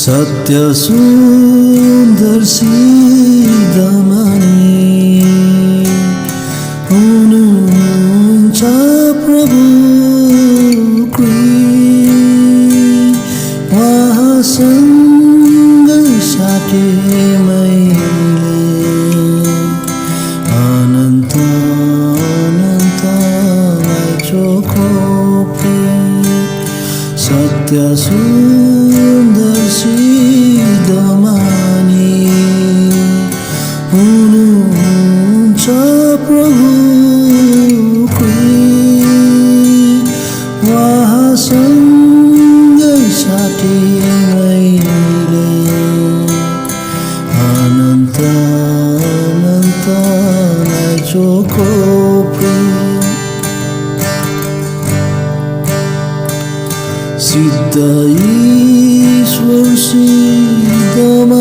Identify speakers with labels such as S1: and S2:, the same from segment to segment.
S1: सत्य सुन्दर सिद्धमणि हुनुहुन्छ प्रभु उहाँसँगै साटे मैले अनन्त अनन्तलाई चोखो प्रेम सत्य सुन्दर सिद्धमणि हुनुहुन्छ प्रभु उहाँसँगै साटे मैले अनन्त अनन्तलाई चोखो प्रेम सिद्ध ईश्वर सिद्धमणि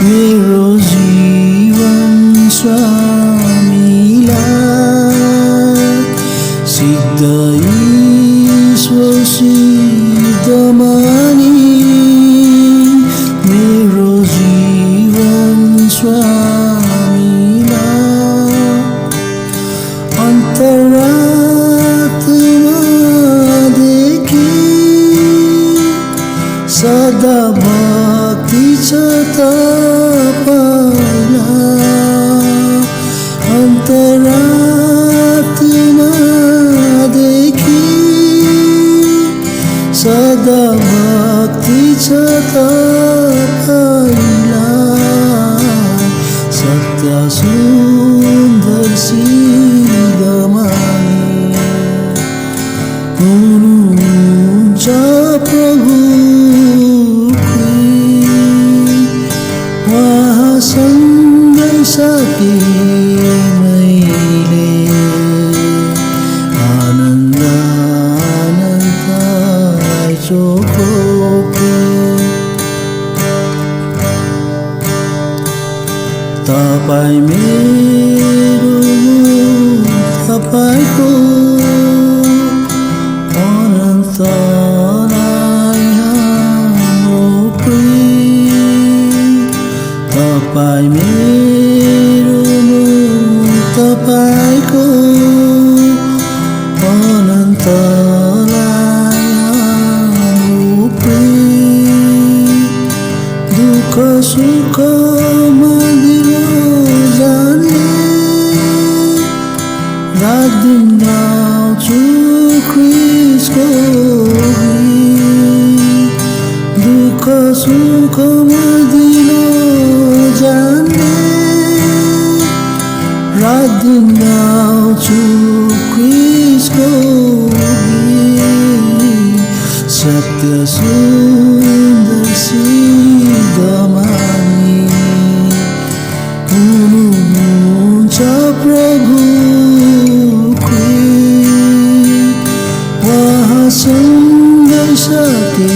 S1: मेरो जीवन स्वामीलाई सिद्ध ईश्वर सिद्धमणि मेरो जीवन स्वामीलाई अन्तरात्मादेखि सदा भक्ति छ तपाईलाई अन्तरात्मादेखि सदा भक्ति छ तपाईलाई सत्य सुन्दर सिद्धमणि हुनुहुन्छ प्रभु उहाँसँगै साटे मैले आनन्द अनन्तलाई चोखो प्रेम तपाईँ मेरो तपाईँको अनन्तलाई हाम्रो प्रेम तपाईँ मेरो तपाईँको अनन्तलाई हाम्रो प्रेम दुःख सुखमा दिलो जाने रात दिन गाउँछु ख्रीष्टको गीत दुःख सुखमा दिलो जाने रात दिन गाउँछु ख्रीष्टको गीत सत्य सुन्दर सिद्धमणि हुनुहुन्छ प्रभु उहाँसँगै साटे